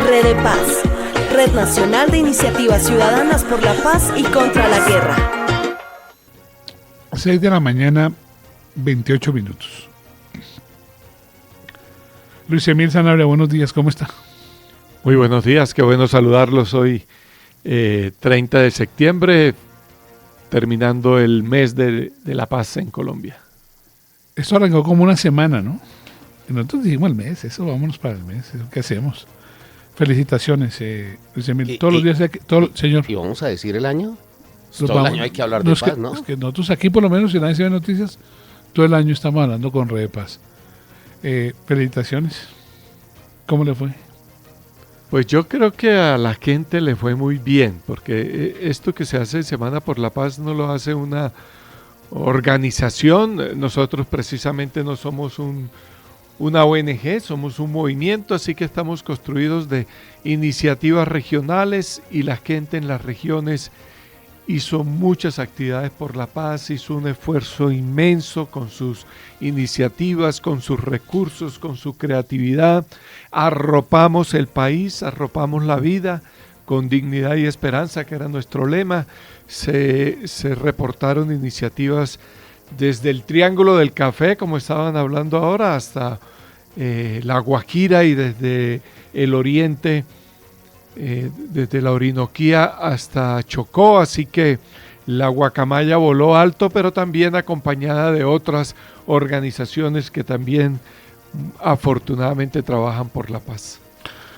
Red Paz, Red Nacional de Iniciativas Ciudadanas por la Paz y contra la Guerra. 6 de la mañana, 28 minutos. Luis Emil Sanabria, buenos días, ¿cómo está? Muy buenos días, qué bueno saludarlos hoy, 30 de septiembre, terminando el mes de la paz en Colombia. Esto arrancó como una semana, ¿no? Y nosotros dijimos el mes, eso, vámonos para el mes, ¿qué hacemos? Felicitaciones, Luis Emil, todos los días, señor. ¿Y vamos a decir el año? Todo el año hay que hablar de paz, ¿no? Es que nosotros aquí, por lo menos, si nadie se ve noticias, todo el año estamos hablando con Red Paz. Felicitaciones. ¿Cómo le fue? Pues yo creo que a la gente le fue muy bien, porque esto que se hace Semana por la Paz no lo hace una organización. Nosotros precisamente no somos una ONG, somos un movimiento, así que estamos construidos de iniciativas regionales y la gente en las regiones hizo muchas actividades por la paz, hizo un esfuerzo inmenso con sus iniciativas, con sus recursos, con su creatividad. Arropamos el país, arropamos la vida con dignidad y esperanza, que era nuestro lema. Se reportaron iniciativas desde el Triángulo del Café, como estaban hablando ahora, hasta La Guajira y desde el oriente, desde la Orinoquía hasta Chocó, así que la guacamaya voló alto, pero también acompañada de otras organizaciones que también afortunadamente trabajan por la paz.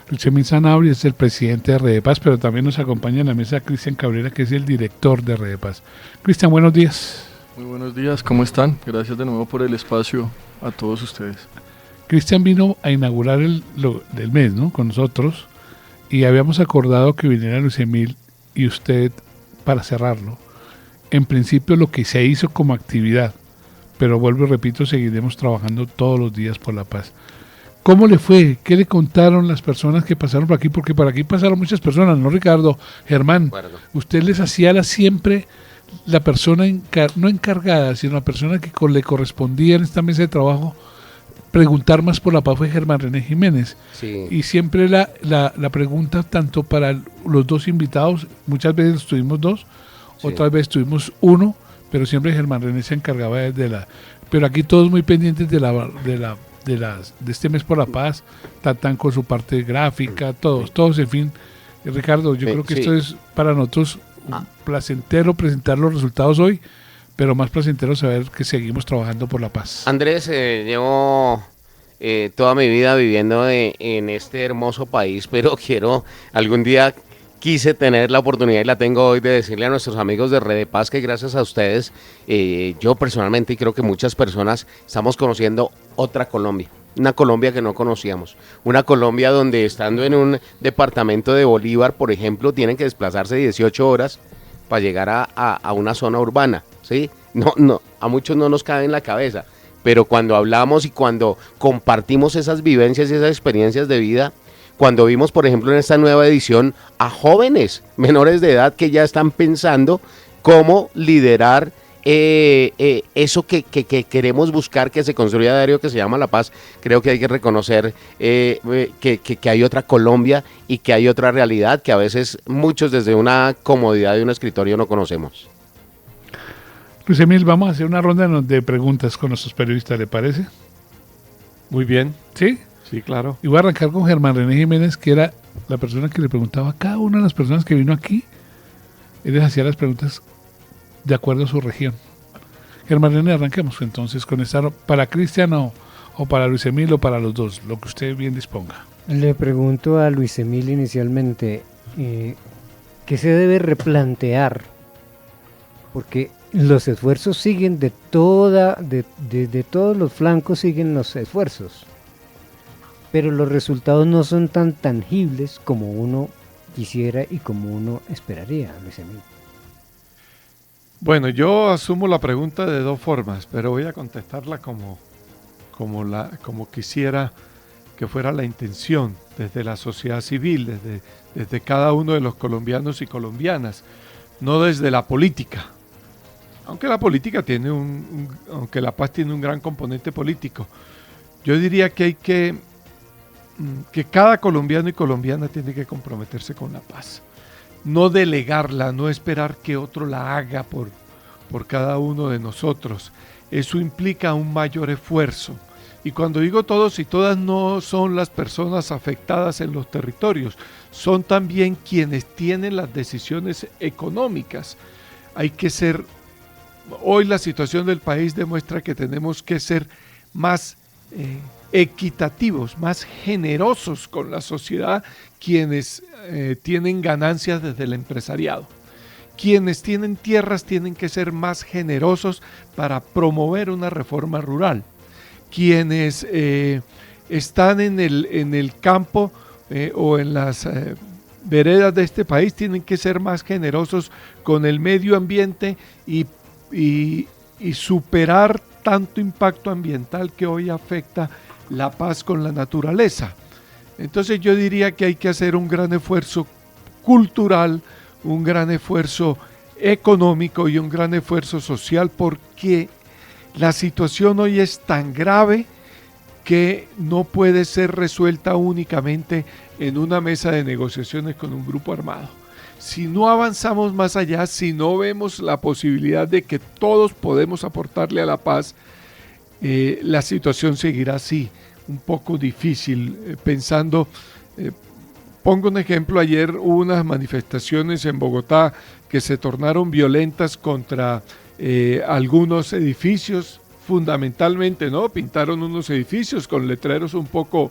Luis Emil Sanabria es el presidente de Red Paz, pero también nos acompaña en la mesa Cristian Cabrera, que es el director de Red Paz. Cristian, buenos días. Muy buenos días, ¿cómo están? Gracias de nuevo por el espacio a todos ustedes. Cristian vino a inaugurar el mes, ¿no? Con nosotros. Y habíamos acordado que viniera Luis Emil y usted para cerrarlo. En principio lo que se hizo como actividad, pero vuelvo y repito, seguiremos trabajando todos los días por la paz. ¿Cómo le fue? ¿Qué le contaron las personas que pasaron por aquí? Porque por aquí pasaron muchas personas, ¿no, Ricardo? Germán, usted les hacía siempre la persona, no encargada, sino la persona que le correspondía en esta mesa de trabajo preguntar más por la paz fue Germán René Jiménez. Sí. Y siempre la pregunta tanto para los dos invitados, muchas veces tuvimos dos, sí, otras veces tuvimos uno, pero siempre Germán René se encargaba pero aquí todos muy pendientes de este mes por la paz, Tatán con su parte gráfica, todos, en fin. Ricardo, yo creo que esto es para nosotros placentero presentar los resultados hoy, pero más placentero saber que seguimos trabajando por la paz. Andrés, llevo toda mi vida viviendo en este hermoso país, pero algún día quise tener la oportunidad y la tengo hoy de decirle a nuestros amigos de Red Paz que gracias a ustedes, yo personalmente y creo que muchas personas estamos conociendo otra Colombia. Una Colombia que no conocíamos, una Colombia donde estando en un departamento de Bolívar, por ejemplo, tienen que desplazarse 18 horas para llegar a una zona urbana, ¿sí? No, a muchos no nos cabe en la cabeza, pero cuando hablamos y cuando compartimos esas vivencias y esas experiencias de vida, cuando vimos, por ejemplo, en esta nueva edición a jóvenes menores de edad que ya están pensando cómo liderar eso que queremos buscar, que se construya a diario, que se llama la paz, creo que hay que reconocer que hay otra Colombia y que hay otra realidad que a veces muchos desde una comodidad de un escritorio no conocemos. Luis Emil, vamos a hacer una ronda de preguntas con nuestros periodistas, ¿le parece? Muy bien. ¿Sí? Sí, claro. Y voy a arrancar con Germán René Jiménez, que era la persona que le preguntaba a cada una de las personas que vino aquí. Él les hacía las preguntas de acuerdo a su región. Germán René, arranquemos entonces con esta, para Cristian o para Luis Emil o para los dos, lo que usted bien disponga. Le pregunto a Luis Emil inicialmente, ¿qué se debe replantear? Porque los esfuerzos siguen de todos los flancos siguen los esfuerzos, pero los resultados no son tan tangibles como uno quisiera y como uno esperaría, Luis Emil. Bueno, yo asumo la pregunta de dos formas, pero voy a contestarla como quisiera que fuera la intención desde la sociedad civil, desde cada uno de los colombianos y colombianas, no desde la política. Aunque la política aunque la paz tiene un gran componente político, yo diría que hay que que cada colombiano y colombiana tiene que comprometerse con la paz. No delegarla, no esperar que otro la haga por cada uno de nosotros. Eso implica un mayor esfuerzo. Y cuando digo todos y todas, no son las personas afectadas en los territorios, son también quienes tienen las decisiones económicas. Hay que ser, hoy la situación del país demuestra que tenemos que ser más equitativos, más generosos con la sociedad, quienes tienen ganancias desde el empresariado. Quienes tienen tierras tienen que ser más generosos para promover una reforma rural. Quienes están en el campo o en las veredas de este país tienen que ser más generosos con el medio ambiente y superar tanto impacto ambiental que hoy afecta la paz con la naturaleza. Entonces yo diría que hay que hacer un gran esfuerzo cultural, un gran esfuerzo económico y un gran esfuerzo social, porque la situación hoy es tan grave que no puede ser resuelta únicamente en una mesa de negociaciones con un grupo armado. Si no avanzamos más allá, si no vemos la posibilidad de que todos podemos aportarle a la paz, la situación seguirá así, un poco difícil, pensando... Pongo un ejemplo, ayer hubo unas manifestaciones en Bogotá que se tornaron violentas contra algunos edificios, fundamentalmente, ¿no? Pintaron unos edificios con letreros un poco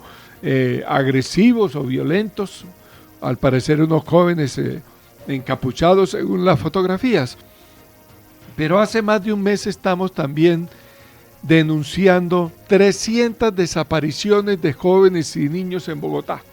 agresivos o violentos, al parecer unos jóvenes encapuchados según las fotografías. Pero hace más de un mes estamos también denunciando 300 desapariciones de jóvenes y niños en Bogotá.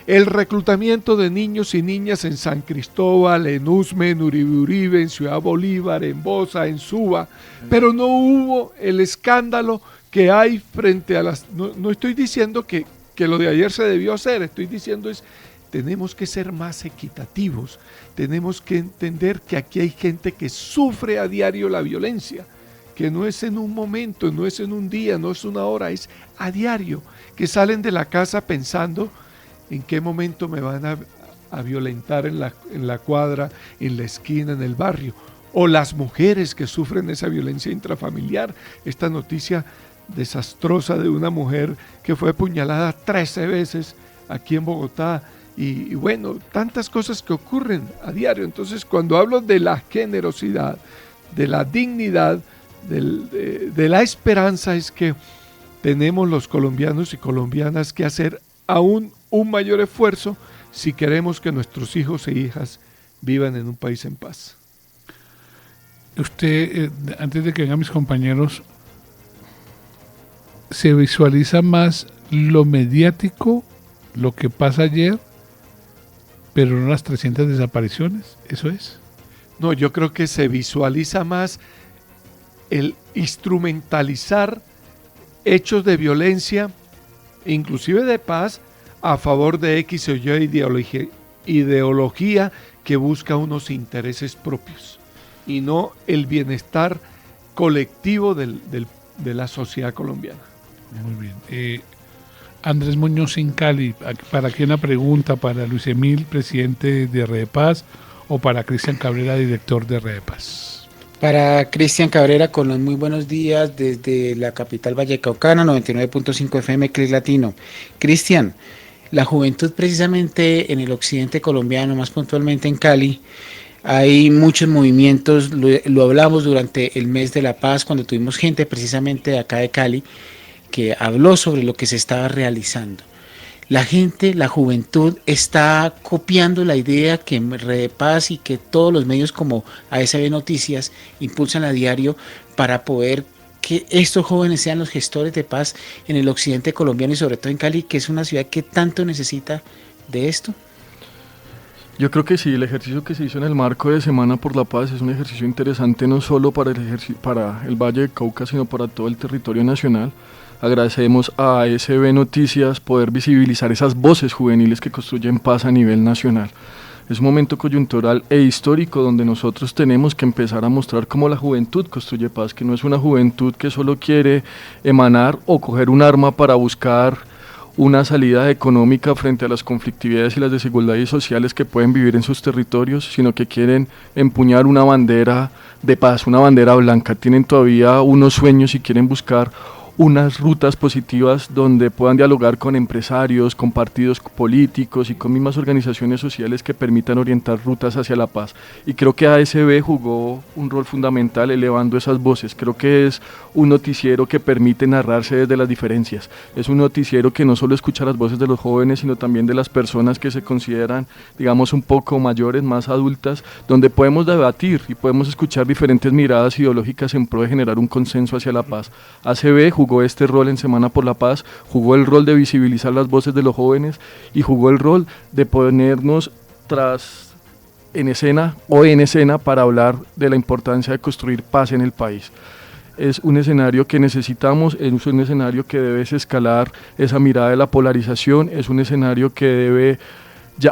El reclutamiento de niños y niñas en San Cristóbal, en Usme, en Uribe, en Ciudad Bolívar, en Bosa, en Suba, pero no hubo el escándalo que hay frente a las... No estoy diciendo que lo de ayer se debió hacer, estoy diciendo tenemos que ser más equitativos, tenemos que entender que aquí hay gente que sufre a diario la violencia, que no es en un momento, no es en un día, no es una hora, es a diario, que salen de la casa pensando en qué momento me van a violentar en la cuadra, en la esquina, en el barrio. O las mujeres que sufren esa violencia intrafamiliar. Esta noticia desastrosa de una mujer que fue apuñalada 13 veces aquí en Bogotá. Y bueno, tantas cosas que ocurren a diario. Entonces, cuando hablo de la generosidad, de la dignidad, de la esperanza, es que tenemos los colombianos y colombianas que hacer aún un mayor esfuerzo si queremos que nuestros hijos e hijas vivan en un país en paz. Usted, antes de que vengan mis compañeros, ¿se visualiza más lo mediático, lo que pasa ayer, pero no las 300 desapariciones? ¿Eso es? No, yo creo que se visualiza más el instrumentalizar hechos de violencia, inclusive de paz, a favor de X o Y ideología que busca unos intereses propios y no el bienestar colectivo de la sociedad colombiana. Muy bien. Andrés Muñoz en Cali, ¿para quién la pregunta? ¿Para Luis Emil, presidente de Redepaz, o para Cristian Cabrera, director de Redepaz? Para Cristian Cabrera, con los muy buenos días desde la capital vallecaucana, 99.5 FM, Clic Latino. Cristian, la juventud precisamente en el occidente colombiano, más puntualmente en Cali, hay muchos movimientos, lo hablamos durante el mes de la paz, cuando tuvimos gente precisamente de acá de Cali, que habló sobre lo que se estaba realizando. La gente, la juventud está copiando la idea que Redepaz y que todos los medios como ASB Noticias impulsan a diario para poder que estos jóvenes sean los gestores de paz en el occidente colombiano y sobre todo en Cali, que es una ciudad que tanto necesita de esto. Yo creo que sí, el ejercicio que se hizo en el marco de Semana por la Paz es un ejercicio interesante no solo para el Valle del Cauca, sino para todo el territorio nacional. Agradecemos a ASB Noticias poder visibilizar esas voces juveniles que construyen paz a nivel nacional. Es un momento coyuntural e histórico donde nosotros tenemos que empezar a mostrar cómo la juventud construye paz, que no es una juventud que solo quiere emanar o coger un arma para buscar una salida económica frente a las conflictividades y las desigualdades sociales que pueden vivir en sus territorios, sino que quieren empuñar una bandera de paz, una bandera blanca. Tienen todavía unos sueños y quieren buscar unas rutas positivas donde puedan dialogar con empresarios, con partidos políticos y con mismas organizaciones sociales que permitan orientar rutas hacia la paz. Y creo que ASB jugó un rol fundamental elevando esas voces. Creo que es un noticiero que permite narrarse desde las diferencias. Es un noticiero que no solo escucha las voces de los jóvenes, sino también de las personas que se consideran, digamos, un poco mayores, más adultas, donde podemos debatir y podemos escuchar diferentes miradas ideológicas en pro de generar un consenso hacia la paz. ACB jugó este rol en Semana por la Paz, jugó el rol de visibilizar las voces de los jóvenes y jugó el rol de ponernos en escena para hablar de la importancia de construir paz en el país. Es un escenario que necesitamos, es un escenario que debe escalar esa mirada de la polarización, es un escenario que debe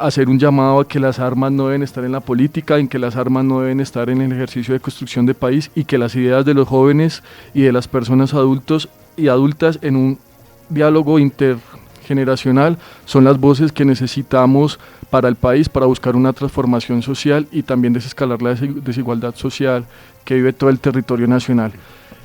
hacer un llamado a que las armas no deben estar en la política, en que las armas no deben estar en el ejercicio de construcción de país y que las ideas de los jóvenes y de las personas adultos y adultas en un diálogo intergeneracional son las voces que necesitamos para el país, para buscar una transformación social y también desescalar la desigualdad social que vive todo el territorio nacional.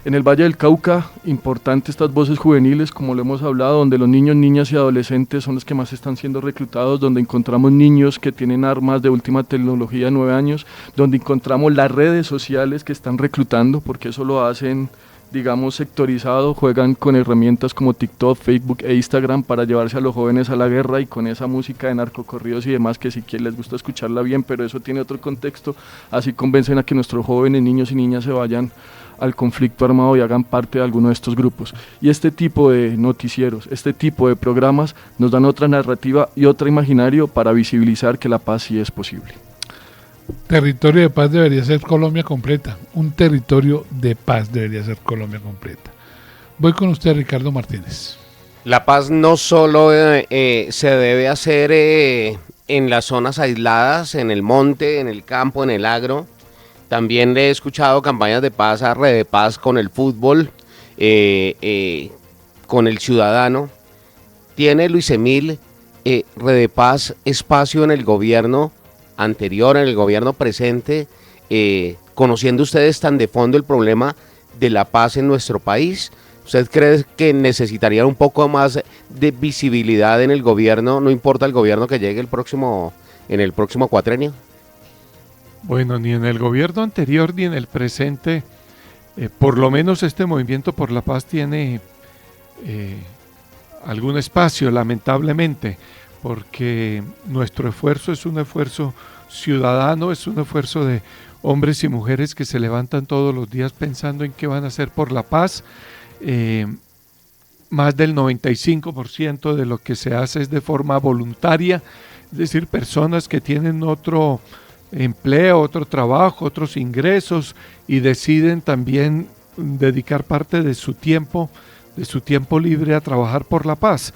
En el Valle del Cauca, importante estas voces juveniles, como lo hemos hablado, donde los niños, niñas y adolescentes son los que más están siendo reclutados, donde encontramos niños que tienen armas de última tecnología, 9 años, donde encontramos las redes sociales que están reclutando, porque eso lo hacen, digamos, sectorizado, juegan con herramientas como TikTok, Facebook e Instagram para llevarse a los jóvenes a la guerra y con esa música de narcocorridos y demás que si quieren les gusta escucharla bien, pero eso tiene otro contexto, así convencen a que nuestros jóvenes, niños y niñas se vayan al conflicto armado y hagan parte de alguno de estos grupos. Y este tipo de noticieros, este tipo de programas nos dan otra narrativa y otro imaginario para visibilizar que la paz sí es posible. Territorio de paz debería ser Colombia completa. Un territorio de paz debería ser Colombia completa. Voy con usted, Ricardo Martínez. La paz no solo se debe hacer en las zonas aisladas, en el monte, en el campo, en el agro. También le he escuchado campañas de paz a Red Paz con el fútbol, con el ciudadano. ¿Tiene Luis Emil Red Paz espacio en el gobierno anterior, en el gobierno presente, conociendo ustedes tan de fondo el problema de la paz en nuestro país? ¿Usted cree que necesitaría un poco más de visibilidad en el gobierno, no importa el gobierno que llegue en el próximo cuatrenio? Bueno, ni en el gobierno anterior ni en el presente, por lo menos este Movimiento por la Paz tiene algún espacio, lamentablemente, porque nuestro esfuerzo es un esfuerzo ciudadano, es un esfuerzo de hombres y mujeres que se levantan todos los días pensando en qué van a hacer por la paz. Más del 95% de lo que se hace es de forma voluntaria, es decir, personas que tienen otro empleo, otro trabajo, otros ingresos y deciden también dedicar parte de su tiempo libre a trabajar por la paz.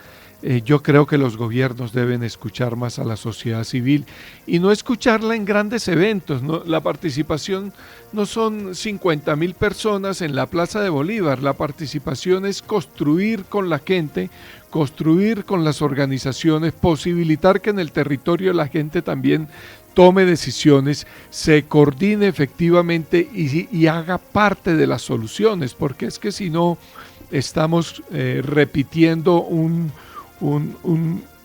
Yo creo que los gobiernos deben escuchar más a la sociedad civil y no escucharla en grandes eventos, ¿no? La participación no son 50,000 personas en la Plaza de Bolívar, la participación es construir con la gente, construir con las organizaciones, posibilitar que en el territorio la gente también tome decisiones, se coordine efectivamente y haga parte de las soluciones, porque es que si no estamos repitiendo un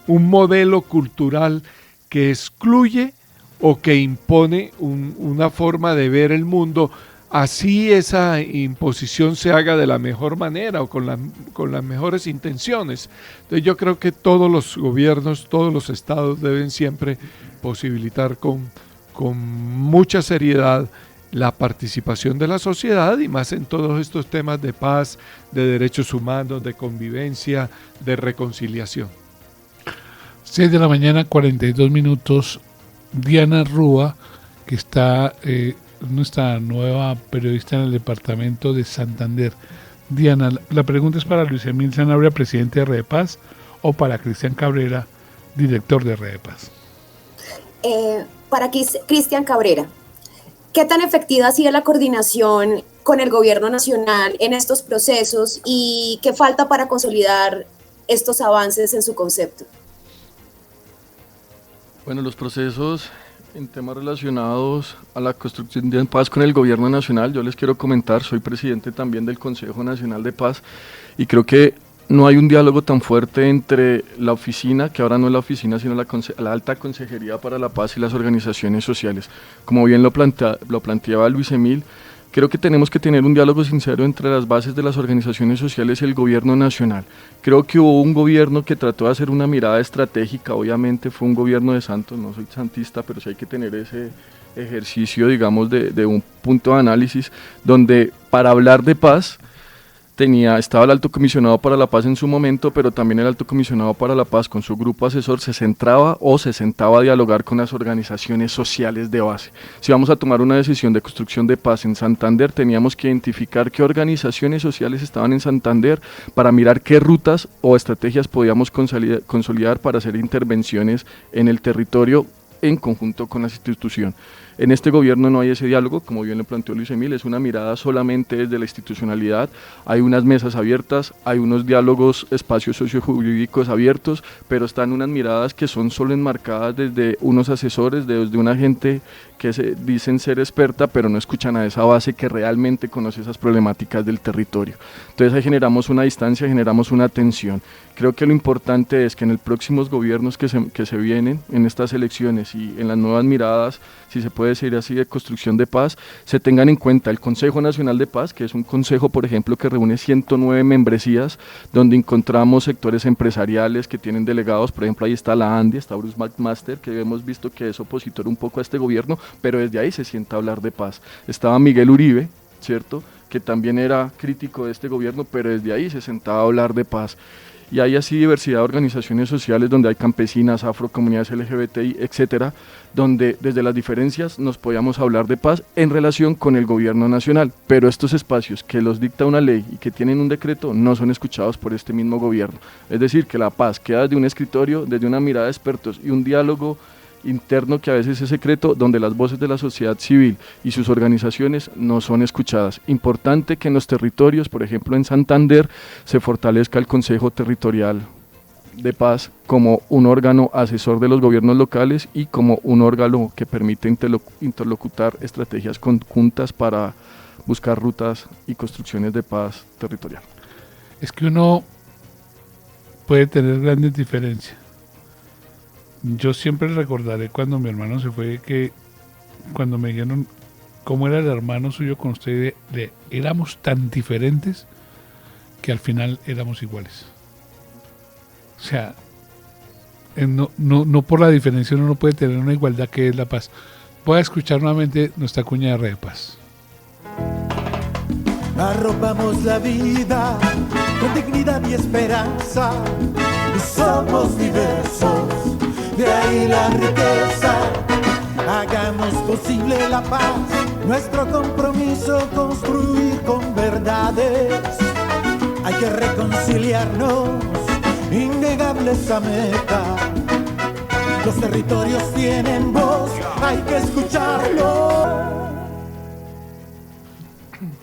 modelo cultural que excluye o que impone una forma de ver el mundo, así esa imposición se haga de la mejor manera o con las mejores intenciones. Entonces yo creo que todos los gobiernos, todos los estados deben siempre posibilitar con mucha seriedad la participación de la sociedad y más en todos estos temas de paz, de derechos humanos, de convivencia, de reconciliación. 6 de la mañana, 42 minutos. Diana Rúa, que está nuestra nueva periodista en el departamento de Santander. Diana, la pregunta es para Luis Emil Sanabria, presidente de Red Paz, o para Cristian Cabrera, director de Red Paz. Para Cristian Cabrera, ¿qué tan efectiva ha sido la coordinación con el gobierno nacional en estos procesos y qué falta para consolidar estos avances en su concepto? Bueno, los procesos en temas relacionados a la construcción de paz con el gobierno nacional, yo les quiero comentar, soy presidente también del Consejo Nacional de Paz y creo que no hay un diálogo tan fuerte entre la oficina, que ahora no es la oficina, sino la Alta Consejería para la Paz y las organizaciones sociales. Como bien lo planteaba Luis Emil, creo que tenemos que tener un diálogo sincero entre las bases de las organizaciones sociales y el gobierno nacional. Creo que hubo un gobierno que trató de hacer una mirada estratégica, obviamente fue un gobierno de santos, no soy santista, pero sí hay que tener ese ejercicio, digamos, de un punto de análisis, donde para hablar de paz, estaba el Alto Comisionado para la Paz en su momento, pero también el Alto Comisionado para la Paz con su grupo asesor se sentaba a dialogar con las organizaciones sociales de base. Si vamos a tomar una decisión de construcción de paz en Santander, teníamos que identificar qué organizaciones sociales estaban en Santander para mirar qué rutas o estrategias podíamos consolidar para hacer intervenciones en el territorio en conjunto con la institución. En este gobierno no hay ese diálogo, como bien lo planteó Luis Emil, es una mirada solamente desde la institucionalidad, hay unas mesas abiertas, hay unos diálogos, espacios sociojurídicos abiertos, pero están unas miradas que son solo enmarcadas desde unos asesores, desde una gente que se dicen ser experta, pero no escuchan a esa base que realmente conoce esas problemáticas del territorio. Entonces ahí generamos una distancia, generamos una tensión. Creo que lo importante es que en los próximos gobiernos que se vienen, en estas elecciones y en las nuevas miradas, si se puede decir así, de construcción de paz, se tengan en cuenta el Consejo Nacional de Paz, que es un consejo, por ejemplo, que reúne 109 membresías, donde encontramos sectores empresariales que tienen delegados, por ejemplo, ahí está la ANDI, está Bruce McMaster, que hemos visto que es opositor un poco a este gobierno, pero desde ahí se sienta a hablar de paz. Estaba Miguel Uribe, ¿cierto?, que también era crítico de este gobierno, pero desde ahí se sentaba a hablar de paz. Y hay así diversidad de organizaciones sociales donde hay campesinas, afrocomunidades LGBTI, etcétera, donde desde las diferencias nos podíamos hablar de paz en relación con el gobierno nacional, pero estos espacios que los dicta una ley y que tienen un decreto no son escuchados por este mismo gobierno. Es decir, que la paz queda desde un escritorio, desde una mirada de expertos y un diálogo interno que a veces es secreto, donde las voces de la sociedad civil y sus organizaciones no son escuchadas. Importante que en los territorios, por ejemplo en Santander, se fortalezca el Consejo Territorial de Paz como un órgano asesor de los gobiernos locales y como un órgano que permite interlocutar estrategias conjuntas para buscar rutas y construcciones de paz territorial. Es que uno puede tener grandes diferencias. Yo siempre recordaré cuando mi hermano se fue, que cuando me dijeron cómo era el hermano suyo con usted, éramos tan diferentes que al final éramos iguales. O sea, no por la diferencia uno no puede tener una igualdad que es la paz. Voy a escuchar nuevamente nuestra cuña de Red Paz. Arropamos la vida con dignidad y esperanza y somos diversos. De ahí la riqueza, hagamos posible la paz, nuestro compromiso construir con verdades. Hay que reconciliarnos, innegable esa meta. Los territorios tienen voz, hay que escucharlo.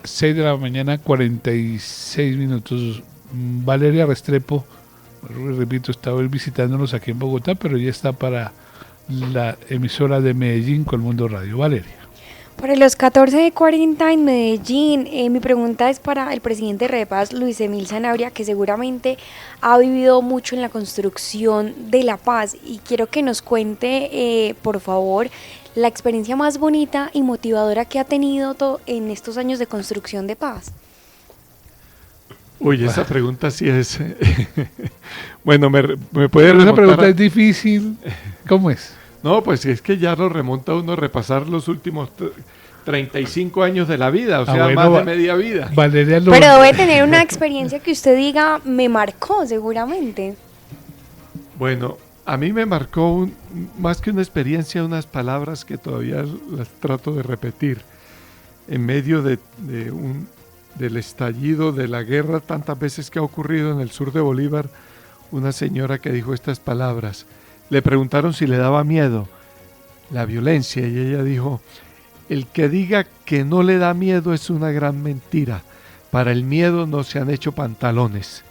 6 de la mañana, 46 minutos. Valeria Restrepo, repito, estaba visitándonos aquí en Bogotá, pero ya está para la emisora de Medellín, Colmundo Radio. Valeria. Para los 14:40 en Medellín, mi pregunta es para el presidente de Repaz, Luis Emil Sanabria, que seguramente ha vivido mucho en la construcción de la paz, y quiero que nos cuente, por favor, la experiencia más bonita y motivadora que ha tenido en estos años de construcción de paz. Uy, esa pregunta sí es... Bueno, ¿me puede remontar? Esa pregunta es difícil. ¿Cómo es? No, pues es que ya lo remonta uno a repasar los últimos 35 años de la vida, o sea, bueno, más de media vida. Valeria Pero debe tener una experiencia que usted diga, me marcó seguramente. Bueno, a mí me marcó más que una experiencia, unas palabras que todavía las trato de repetir. En medio del estallido de la guerra, tantas veces que ha ocurrido en el sur de Bolívar, una señora que dijo estas palabras. Le preguntaron si le daba miedo la violencia y ella dijo: el que diga que no le da miedo es una gran mentira. Para el miedo no se han hecho pantalones,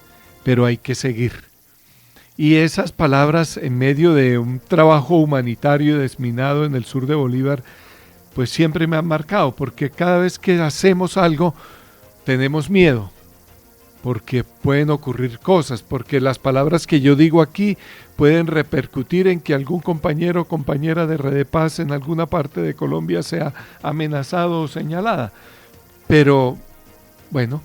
pero hay que seguir. Y esas palabras en medio de un trabajo humanitario desminado en el sur de Bolívar, pues siempre me han marcado, porque cada vez que hacemos algo tenemos miedo, porque pueden ocurrir cosas, porque las palabras que yo digo aquí pueden repercutir en que algún compañero o compañera de Red de Paz en alguna parte de Colombia sea amenazado o señalada. Pero bueno,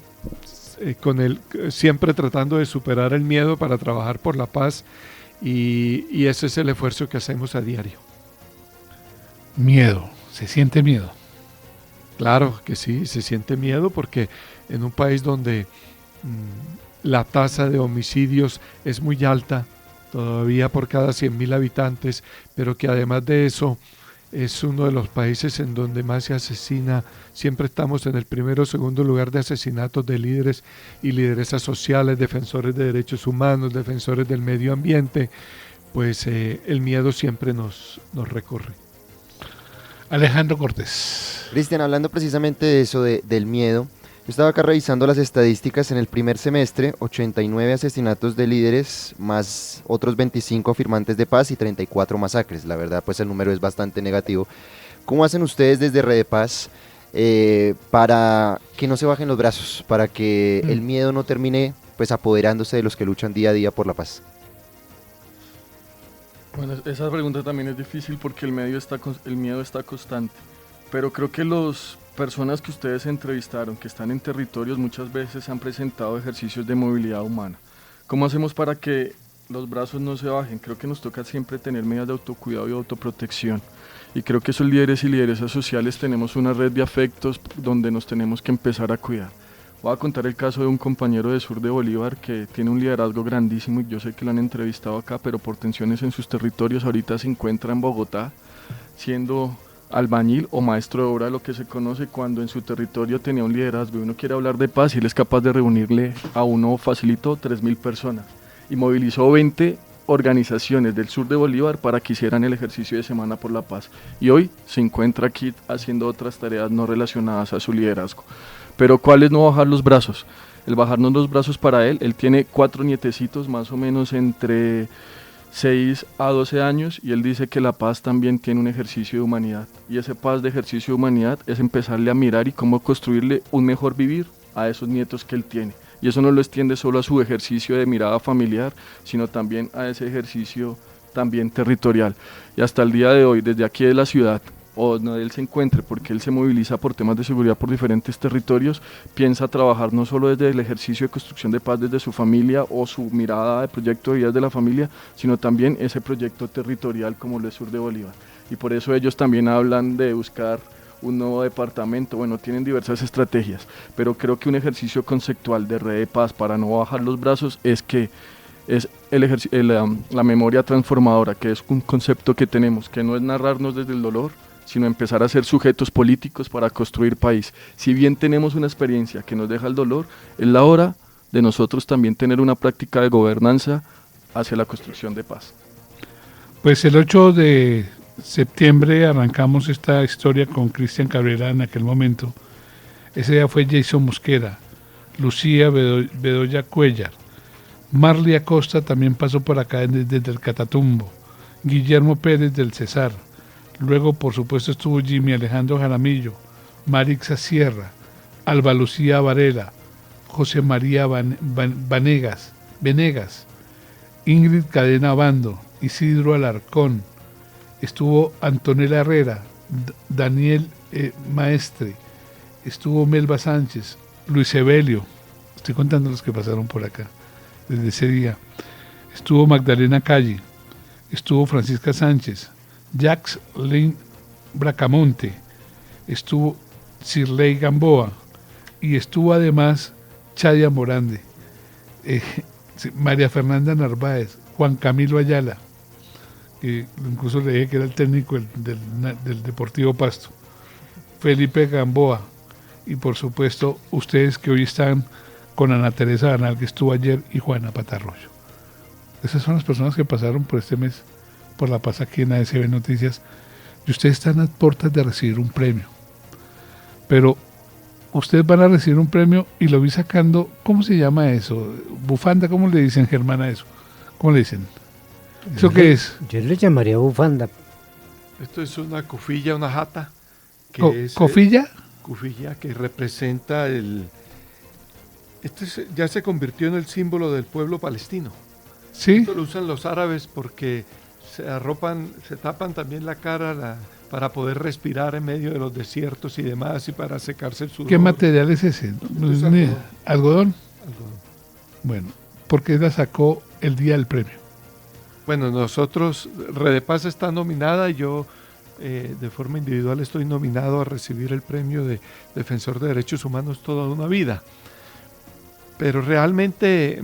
siempre tratando de superar el miedo para trabajar por la paz, y ese es el esfuerzo que hacemos a diario. Miedo, se siente miedo. Claro que sí, se siente miedo porque en un país donde la tasa de homicidios es muy alta, todavía por cada 100.000 habitantes, pero que además de eso es uno de los países en donde más se asesina. Siempre estamos en el primero o segundo lugar de asesinatos de líderes y lideresas sociales, defensores de derechos humanos, defensores del medio ambiente, pues el miedo siempre nos recorre. Alejandro Cortés. Cristian, hablando precisamente de eso, del miedo, yo estaba acá revisando las estadísticas en el primer semestre, 89 asesinatos de líderes, más otros 25 firmantes de paz y 34 masacres. La verdad, pues el número es bastante negativo. ¿Cómo hacen ustedes desde Red de Paz para que no se bajen los brazos, para que el miedo no termine pues apoderándose de los que luchan día a día por la paz? Bueno, esa pregunta también es difícil porque el miedo está constante, pero creo que las personas que ustedes entrevistaron, que están en territorios, muchas veces han presentado ejercicios de movilidad humana. ¿Cómo hacemos para que los brazos no se bajen? Creo que nos toca siempre tener medidas de autocuidado y autoprotección, y creo que esos líderes y lideresas sociales tenemos una red de afectos donde nos tenemos que empezar a cuidar. Voy a contar el caso de un compañero de sur de Bolívar que tiene un liderazgo grandísimo, y yo sé que lo han entrevistado acá, pero por tensiones en sus territorios ahorita se encuentra en Bogotá siendo albañil o maestro de obra, lo que se conoce, cuando en su territorio tenía un liderazgo y uno quiere hablar de paz y él es capaz de reunirle a uno, facilitó 3.000 personas y movilizó 20 organizaciones del sur de Bolívar para que hicieran el ejercicio de Semana por la Paz, y hoy se encuentra aquí haciendo otras tareas no relacionadas a su liderazgo. Pero ¿cuál es no bajar los brazos? El bajarnos los brazos para él tiene 4 nietecitos más o menos entre 6 a 12 años, y él dice que la paz también tiene un ejercicio de humanidad, y ese paz de ejercicio de humanidad es empezarle a mirar y cómo construirle un mejor vivir a esos nietos que él tiene, y eso no lo extiende solo a su ejercicio de mirada familiar, sino también a ese ejercicio también territorial. Y hasta el día de hoy, desde aquí de la ciudad, o donde él se encuentre, porque él se moviliza por temas de seguridad por diferentes territorios, piensa trabajar no solo desde el ejercicio de construcción de paz desde su familia o su mirada de proyecto de vida de la familia, sino también ese proyecto territorial como lo es Sur de Bolívar. Y por eso ellos también hablan de buscar un nuevo departamento. Bueno, tienen diversas estrategias, pero creo que un ejercicio conceptual de Red de Paz para no bajar los brazos es la memoria transformadora, que es un concepto que tenemos, que no es narrarnos desde el dolor, sino empezar a ser sujetos políticos para construir país. Si bien tenemos una experiencia que nos deja el dolor, es la hora de nosotros también tener una práctica de gobernanza hacia la construcción de paz. Pues el 8 de septiembre arrancamos esta historia con Cristian Cabrera en aquel momento. Ese día fue Jason Mosquera, Lucía Bedoya Cuellar, Marley Acosta también pasó por acá desde el Catatumbo, Guillermo Pérez del Cesar. Luego, por supuesto, estuvo Jimmy Alejandro Jaramillo, Marixa Sierra, Alba Lucía Varela, José María Venegas, Ingrid Cadena Bando, Isidro Alarcón, estuvo Antonella Herrera, Daniel Maestre, estuvo Melba Sánchez, Luis Evelio, estoy contando los que pasaron por acá desde ese día, estuvo Magdalena Calle, estuvo Francisca Sánchez, Jacques Lynn Bracamonte, estuvo Cirley Gamboa y estuvo además Chaya Morande, María Fernanda Narváez, Juan Camilo Ayala, que incluso le dije que era el técnico del Deportivo Pasto, Felipe Gamboa y por supuesto ustedes que hoy están con Ana Teresa Banal, que estuvo ayer, y Juana Patarroyo. Esas son las personas que pasaron por este mes por la paz aquí en ASB Noticias, y ustedes están a puertas de recibir un premio, pero ustedes van a recibir un premio y lo vi sacando, ¿cómo se llama eso? Bufanda, ¿cómo le dicen, Germán, a eso? ¿Cómo le dicen? ¿Eso qué es? Yo le llamaría bufanda. Esto es una cufilla, una jata. ¿Cofilla? Cufilla que representa ya se convirtió en el símbolo del pueblo palestino. Sí. Esto lo usan los árabes porque se arropan, se tapan también la cara para poder respirar en medio de los desiertos y demás y para secarse el sudor. ¿Qué material es ese? Es algodón. ¿Algodón? Algodón. Bueno, ¿por qué la sacó el día del premio? Bueno, nosotros, Redepaz está nominada y yo de forma individual estoy nominado a recibir el premio de Defensor de Derechos Humanos toda una vida. Pero realmente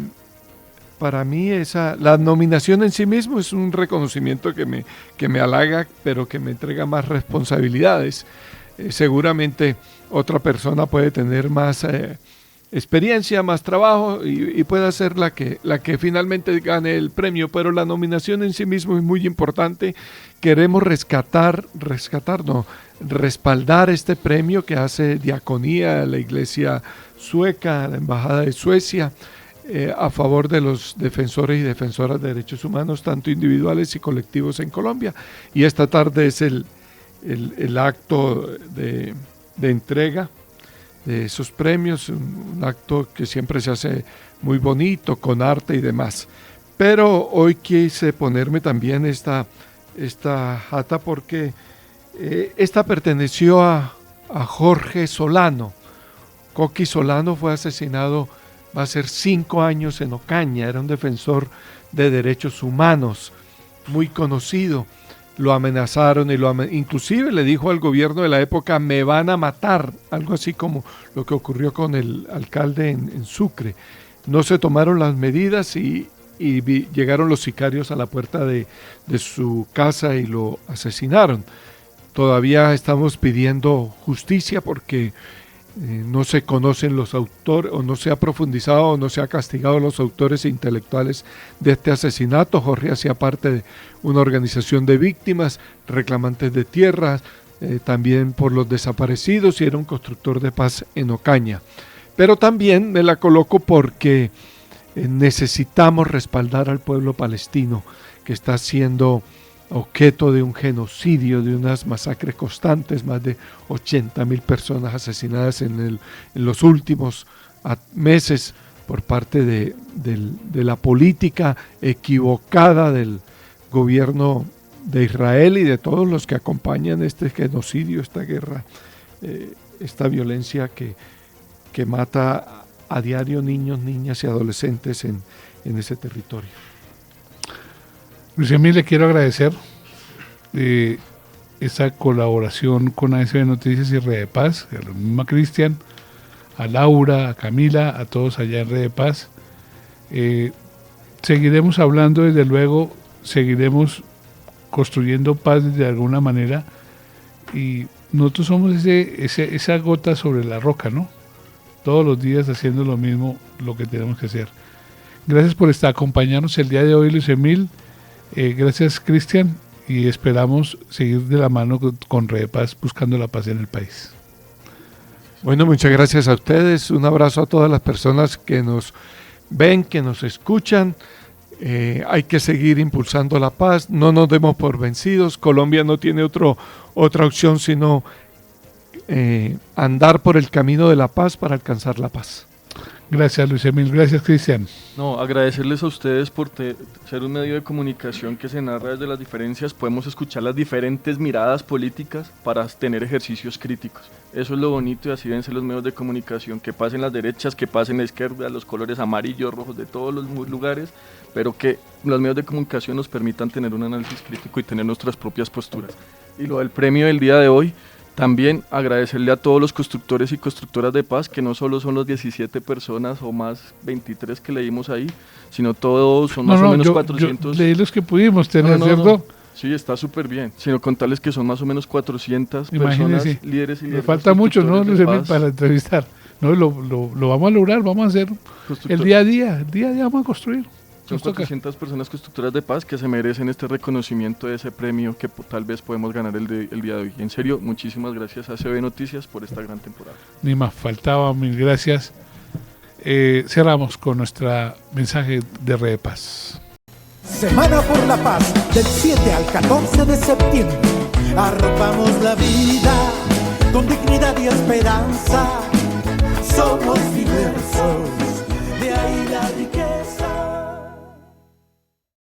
para mí la nominación en sí mismo es un reconocimiento que me halaga, pero que me entrega más responsabilidades. Seguramente otra persona puede tener más experiencia, más trabajo y pueda ser la que finalmente gane el premio, pero la nominación en sí mismo es muy importante. Queremos respaldar este premio que hace Diaconía, la Iglesia Sueca, la Embajada de Suecia, a favor de los defensores y defensoras de derechos humanos, tanto individuales y colectivos en Colombia. Y esta tarde es el acto de entrega de esos premios, un acto que siempre se hace muy bonito, con arte y demás. Pero hoy quise ponerme también esta jata porque esta perteneció a Jorge Solano. Coqui Solano fue asesinado, va a ser 5 años en Ocaña, era un defensor de derechos humanos, muy conocido. Lo amenazaron inclusive le dijo al gobierno de la época, me van a matar, algo así como lo que ocurrió con el alcalde en Sucre. No se tomaron las medidas y llegaron los sicarios a la puerta de su casa y lo asesinaron. Todavía estamos pidiendo justicia porque no se conocen los autores, o no se ha profundizado o no se ha castigado a los autores intelectuales de este asesinato. Jorge hacía parte de una organización de víctimas, reclamantes de tierras, también por los desaparecidos, y era un constructor de paz en Ocaña. Pero también me la coloco porque necesitamos respaldar al pueblo palestino que está siendo objeto de un genocidio, de unas masacres constantes, más de 80.000 personas asesinadas en los últimos meses por parte de la política equivocada del gobierno de Israel y de todos los que acompañan este genocidio, esta guerra, esta violencia que mata a diario niños, niñas y adolescentes en ese territorio. Luis Emil, le quiero agradecer esa colaboración con ASB Noticias y Redepaz, a la misma Cristian, a Laura, a Camila, a todos allá en Redepaz. Seguiremos hablando, desde luego, seguiremos construyendo paz de alguna manera, y nosotros somos esa gota sobre la roca, ¿no? Todos los días haciendo lo mismo, lo que tenemos que hacer. Gracias por acompañarnos el día de hoy, Luis Emil. Gracias, Cristian, y esperamos seguir de la mano con Redepaz buscando la paz en el país. Bueno, muchas gracias a ustedes. Un abrazo a todas las personas que nos ven, que nos escuchan. Hay que seguir impulsando la paz. No nos demos por vencidos. Colombia no tiene otra opción sino andar por el camino de la paz para alcanzar la paz. Gracias, Luis Emil. Gracias, Cristian. No, agradecerles a ustedes por ser un medio de comunicación que se narra desde las diferencias. Podemos escuchar las diferentes miradas políticas para tener ejercicios críticos. Eso es lo bonito, y así deben ser los medios de comunicación, que pasen las derechas, que pasen la izquierda, los colores amarillos, rojos de todos los lugares, pero que los medios de comunicación nos permitan tener un análisis crítico y tener nuestras propias posturas. Y lo del premio del día de hoy, también agradecerle a todos los constructores y constructoras de paz, que no solo son los 17 personas o más 23 que leímos ahí, sino todos son más o menos 400. Leí los que pudimos tener, ¿cierto? Sí, está súper bien, sino contarles que son más o menos 400 Imagínese, personas, líderes y líderes. Le falta mucho, ¿no, Luis Emil, para entrevistar? No, lo vamos a lograr, vamos a hacer el día a día vamos a construir. Son 400 personas constructoras de paz que se merecen este reconocimiento de ese premio que tal vez podemos ganar el día de hoy. En serio, muchísimas gracias a ASB Noticias por esta gran temporada. Ni más faltaba, mil gracias. Cerramos con nuestro mensaje de Redepaz. Semana por la Paz, del 7 al 14 de septiembre. Arropamos la vida con dignidad y esperanza.